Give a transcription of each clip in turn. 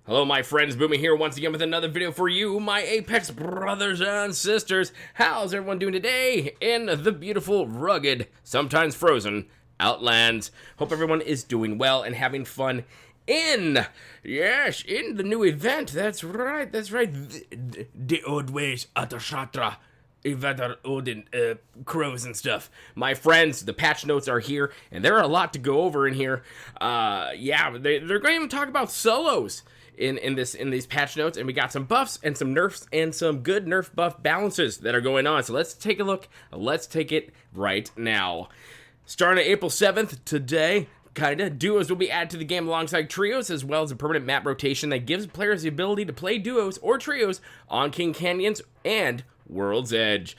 Hello my friends, Boomy here once again with another video for you, my Apex brothers and sisters. How's everyone doing today in the beautiful, rugged, sometimes frozen Outlands? Hope everyone is doing well and having fun in the new event. That's right, the old ways at the Shatra. Odin, crows and stuff. My friends, the patch notes are here, and there are a lot to go over in here. They're going to even talk about solos in these patch notes, and we got some buffs and some nerfs and some good nerf buff balances that are going on. So let's take a look. Let's take it right now. Starting April 7th today. Duos will be added to the game alongside trios, as well as a permanent map rotation that gives players the ability to play duos or trios on King Canyons and World's Edge.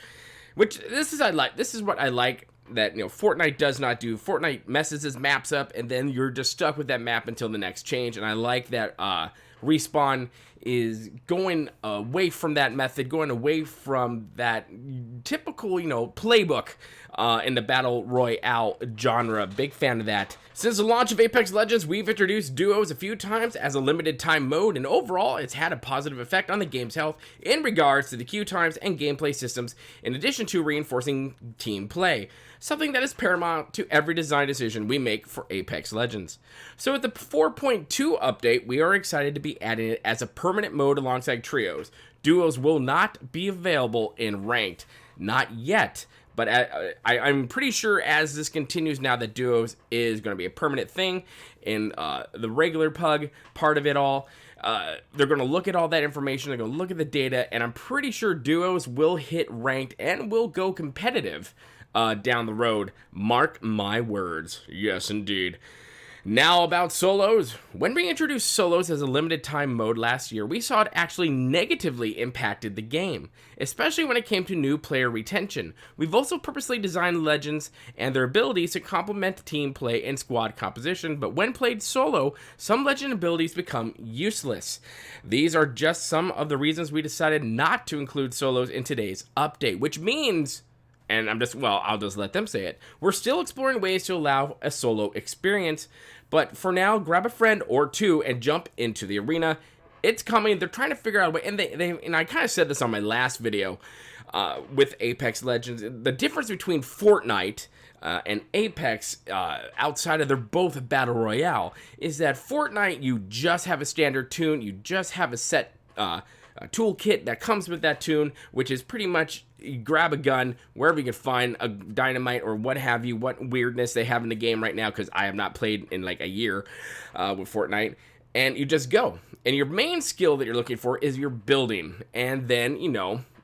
Which, this is what I like that, Fortnite does not do. Fortnite messes its maps up, and then you're just stuck with that map until the next change, and I like that Respawn is going away from that method, going away from that typical, playbook in the Battle Royale genre. Big fan of that. Since the launch of Apex Legends, we've introduced duos a few times as a limited time mode, and overall, it's had a positive effect on the game's health in regards to the queue times and gameplay systems, in addition to reinforcing team play, something that is paramount to every design decision we make for Apex Legends. So with the 4.2 update, we are excited to be adding it as a permanent mode alongside trios. Duos will not be available in ranked, not yet. But I'm pretty sure as this continues now that duos is going to be a permanent thing in the regular pug part of it all. They're going to look at all that information. They're going to look at the data. And I'm pretty sure duos will hit ranked and will go competitive down the road. Mark my words. Yes, indeed. Now about solos. When we introduced solos as a limited time mode last year, we saw it actually negatively impacted the game, especially when it came to new player retention. We've also purposely designed legends and their abilities to complement team play and squad composition, but when played solo, some legend abilities become useless. These are just some of the reasons we decided not to include solos in today's update, which means, and I'll just let them say it, we're still exploring ways to allow a solo experience, but for now, grab a friend or two and jump into the arena. It's coming. They're trying to figure out a way, and I kind of said this on my last video with Apex Legends. The difference between Fortnite and Apex, outside of they're both Battle Royale, is that Fortnite, you just have a standard tune, you just have a set a toolkit that comes with that tune, which is pretty much you grab a gun wherever you can find a dynamite or what have you, what weirdness they have in the game right now, because I have not played in like a year with Fortnite, and you just go. And your main skill that you're looking for is your building, and then,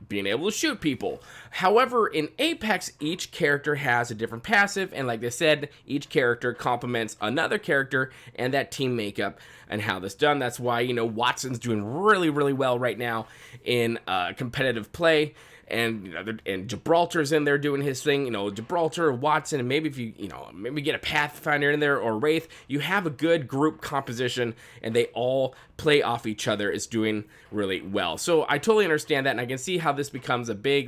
being able to shoot people. However, in Apex, each character has a different passive, and like I said, each character complements another character and that team makeup and how this done. That's why, Watson's doing really, really well right now in competitive play, and and Gibraltar's in there doing his thing. Gibraltar, Watson, and maybe if you maybe get a Pathfinder in there or Wraith, you have a good group composition, and they all play off each other. Is doing really well. So I totally understand that, and I can see how this becomes a big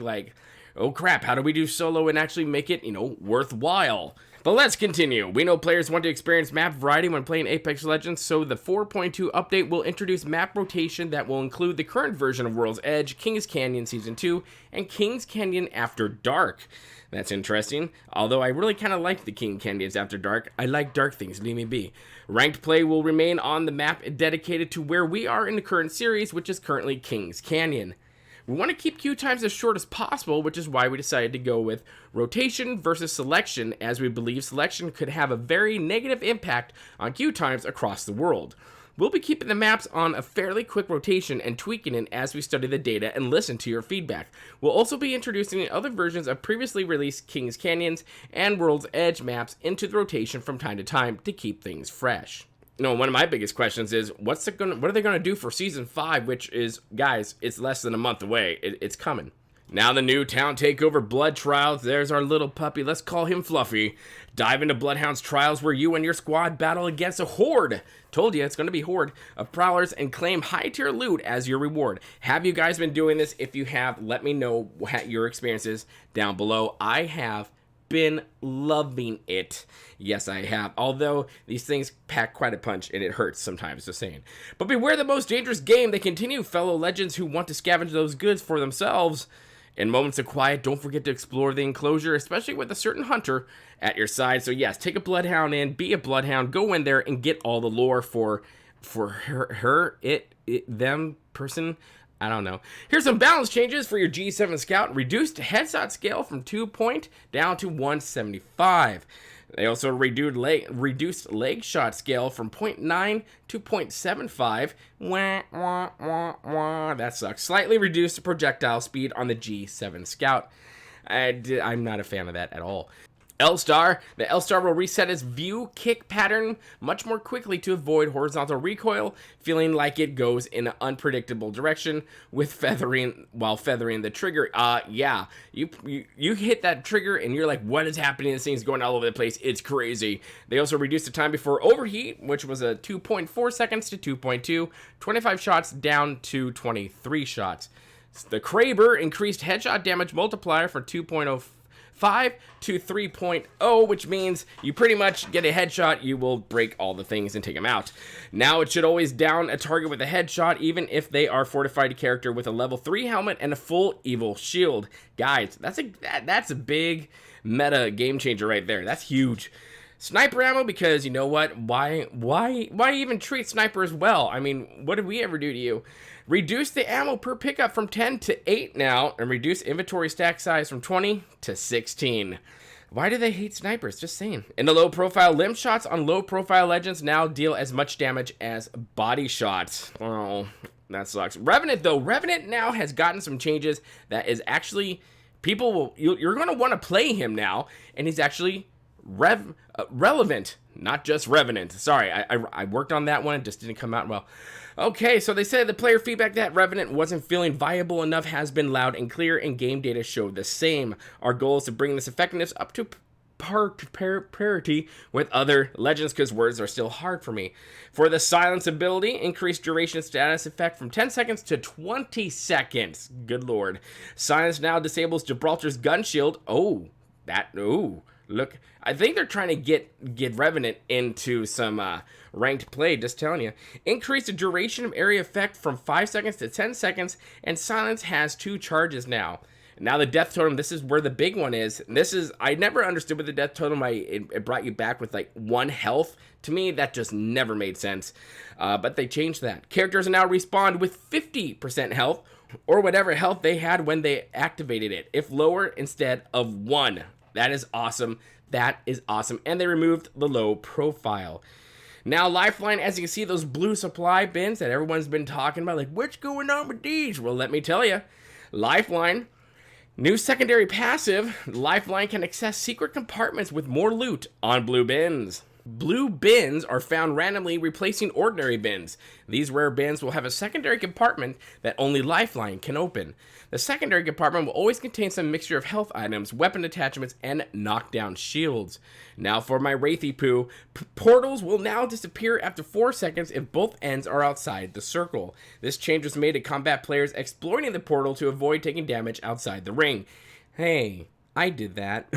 oh crap, how do we do solo and actually make it worthwhile? But let's continue. We know players want to experience map variety when playing Apex Legends, so the 4.2 update will introduce map rotation that will include the current version of World's Edge, Kings Canyon Season 2, and Kings Canyon After Dark. That's interesting, although I really kind of like the King Canyons After Dark. I like dark things, leave me be. Ranked play will remain on the map dedicated to where we are in the current series, which is currently Kings Canyon. We want to keep queue times as short as possible, which is why we decided to go with rotation versus selection, as we believe selection could have a very negative impact on queue times across the world. We'll be keeping the maps on a fairly quick rotation and tweaking it as we study the data and listen to your feedback. We'll also be introducing other versions of previously released Kings Canyons and World's Edge maps into the rotation from time to time to keep things fresh. One of my biggest questions is, what are they going to do for Season 5, which is, guys, it's less than a month away. It's coming. Now the new Town Takeover Blood Trials. There's our little puppy. Let's call him Fluffy. Dive into Bloodhound's trials where you and your squad battle against a horde. Told you, it's going to be horde of prowlers and claim high-tier loot as your reward. Have you guys been doing this? If you have, let me know what your experiences down below. I have been loving it. Yes, I have. Although these things pack quite a punch and it hurts sometimes, just saying. But beware the most dangerous game. They continue, fellow legends who want to scavenge those goods for themselves. In moments of quiet, don't forget to explore the enclosure, especially with a certain hunter at your side. So yes, take a bloodhound in, be a bloodhound, go in there and get all the lore for her, it, them, person. I don't know. Here's some balance changes for your G7 Scout. Reduced headshot scale from 2 point down to 175. They also reduced leg shot scale from 0.9 to 0.75. Wah, wah, wah, wah. That sucks. Slightly reduced projectile speed on the G7 Scout. I'm not a fan of that at all. L-Star. The L-Star will reset its view kick pattern much more quickly to avoid horizontal recoil, feeling like it goes in an unpredictable direction with feathering the trigger. Yeah, you hit that trigger and you're like, what is happening? This thing's going all over the place. It's crazy. They also reduced the time before overheat, which was a 2.4 seconds to 2.2, 25 shots down to 23 shots. The Kraber increased headshot damage multiplier from 2.05 to 3.0, which means you pretty much get a headshot, you will break all the things and take them out. Now it should always down a target with a headshot, even if they are fortified character with a level 3 helmet and a full evil shield. Guys, that's a big meta game changer right there. That's huge. Sniper ammo, because you know what? Why even treat snipers well? I mean, what did we ever do to you? Reduce the ammo per pickup from 10 to 8 now, and reduce inventory stack size from 20 to 16. Why do they hate snipers? Just saying. And the low profile limb shots on low profile legends now deal as much damage as body shots. Oh, that sucks. Revenant though, Revenant now has gotten some changes that is actually, you're going to want to play him now, and he's actually relevant, not just Revenant. Sorry, I worked on that one, it just didn't come out well. Okay, so they said the player feedback that Revenant wasn't feeling viable enough has been loud and clear, and game data showed the same. Our goal is to bring this effectiveness up to parity with other legends, because words are still hard for me. For the silence ability, increased duration status effect from 10 seconds to 20 seconds. Good lord. Silence now disables Gibraltar's gun shield. Look, I think they're trying to get Revenant into some ranked play, just telling you. Increase the duration of area effect from 5 seconds to 10 seconds, and Silence has 2 charges now. Now the death totem, this is where the big one is. I never understood with the death totem, it brought you back with like 1 health. To me, that just never made sense. But they changed that. Characters now respawn with 50% health, or whatever health they had when they activated it, if lower instead of 1. That is awesome. That is awesome. And they removed the low profile. Now, Lifeline, as you can see, those blue supply bins that everyone's been talking about, like, what's going on with these? Well, let me tell you. Lifeline, new secondary passive. Lifeline can access secret compartments with more loot on blue bins. Blue bins are found randomly, replacing ordinary bins. These rare bins will have a secondary compartment that only Lifeline can open. The secondary compartment will always contain some mixture of health items, weapon attachments, and knockdown shields. Now for my Wraithy Poo, portals will now disappear after 4 seconds if both ends are outside the circle. This change was made to combat players exploiting the portal to avoid taking damage outside the ring. Hey, I did that.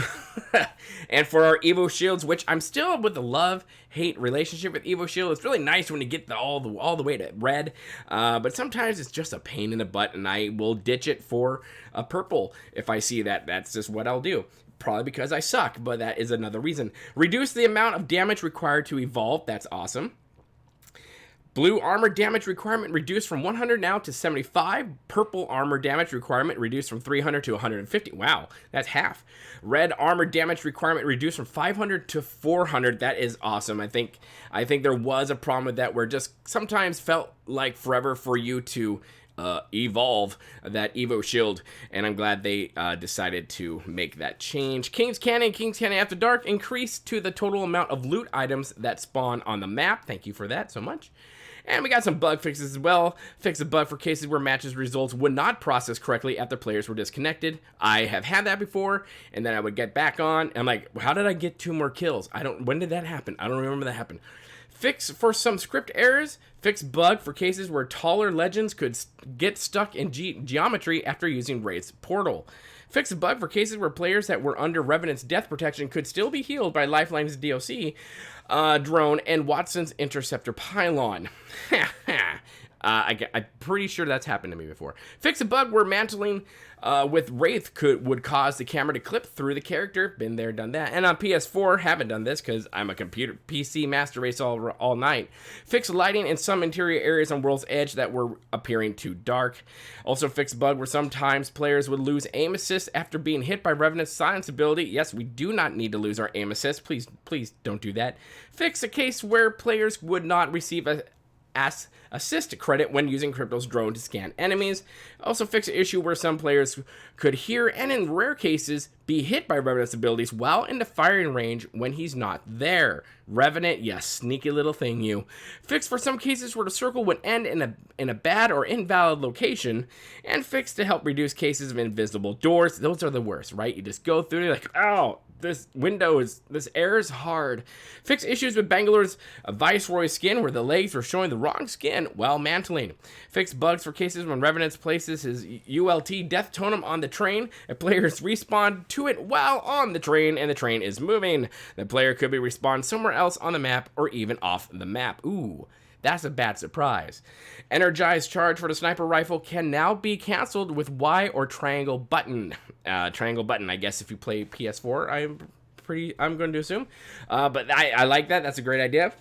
And for our Evo Shields, which I'm still with a love-hate relationship with Evo Shield. It's really nice when you get all the way to red, but sometimes it's just a pain in the butt, and I will ditch it for a purple if I see that. That's just what I'll do. Probably because I suck, but that is another reason. Reduce the amount of damage required to evolve. That's awesome. Blue armor damage requirement reduced from 100 now to 75. Purple armor damage requirement reduced from 300 to 150. Wow, that's half. Red armor damage requirement reduced from 500 to 400. That is awesome. I think there was a problem with that where it just sometimes felt like forever for you to evolve that Evo Shield, and I'm glad they decided to make that change. King's Canyon After Dark increased to the total amount of loot items that spawn on the map. Thank you for that so much. And we got some bug fixes as well. Fix a bug for cases where matches results would not process correctly after players were disconnected. I have had that before, and then I would get back on, and I'm like, how did I get 2 more kills? When did that happen? I don't remember that happened. Fix for some script errors. Fix bug for cases where taller legends could get stuck in geometry after using Wraith's portal. Fix a bug for cases where players that were under Revenant's death protection could still be healed by Lifeline's DLC drone and Watson's interceptor pylon. I'm pretty sure that's happened to me before. Fix a bug where mantling with Wraith would cause the camera to clip through the character. Been there, done that. And on PS4, haven't done this because I'm a PC master race all night. Fix lighting in some interior areas on World's Edge that were appearing too dark. Also fix bug where sometimes players would lose aim assist after being hit by Revenant's silence ability. Yes, we do not need to lose our aim assist. Please don't do that. Fix a case where players would not receive a assist credit when using Crypto's drone to scan enemies. Also fix an issue where some players could hear and in rare cases be hit by Revenant's abilities while in the firing range when he's not there. Revenant, yes, sneaky little thing you. Fix for some cases where the circle would end in a bad or invalid location, and fix to help reduce cases of invisible doors. Those are the worst, right? You just go through, you're like, oh, this error is hard. Fix issues with Bangalore's Viceroy skin where the legs were showing the wrong skin while mantling. Fix bugs for cases when Revenant places his ULT death totem on the train and players respawn to it while on the train and the train is moving. The player could be respawned somewhere else on the map or even off the map. Ooh. That's a bad surprise. Energized charge for the sniper rifle can now be canceled with Y or triangle button. Triangle button, I guess, if you play PS4, I'm going to assume. But I like that. That's a great idea.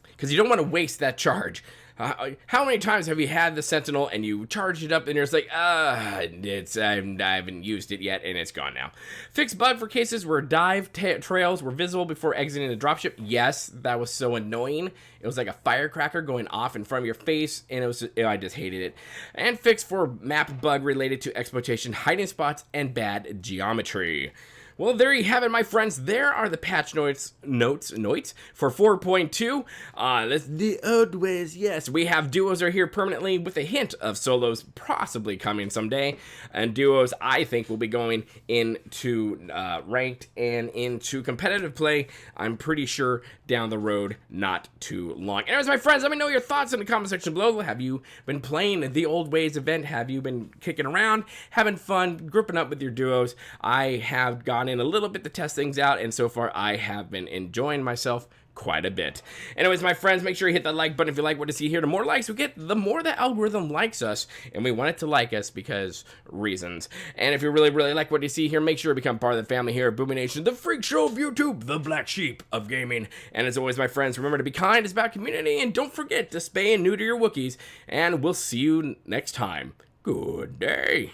Because you don't want to waste that charge. How many times have you had the Sentinel and you charged it up and you're just like, I haven't used it yet and it's gone now. Fix bug for cases where dive trails were visible before exiting the dropship. Yes, that was so annoying. It was like a firecracker going off in front of your face and I just hated it. And fix for map bug related to exploitation, hiding spots, and bad geometry. Well, there you have it, my friends. There are the patch notes for 4.2. That's the old ways. Yes, we have duos are here permanently with a hint of solos possibly coming someday. And duos, I think, will be going into ranked and into competitive play. I'm pretty sure down the road, not too long. Anyways, my friends, let me know your thoughts in the comment section below. Have you been playing the Old Ways event? Have you been kicking around, having fun, grouping up with your duos? I have gone in a little bit to test things out, and so far I have been enjoying myself quite a bit. Anyways, my friends, make sure you hit that like button if you like what you see here. The more likes we get, the more the algorithm likes us, and we want it to like us because reasons. And if you really like what you see here, make sure to become part of the family here at Boomy Nation, the freak show of YouTube, the black sheep of gaming. And as always, my friends, remember to be kind, it's about community, and don't forget to spay and neuter your Wookiees, and we'll see you next time. Good day.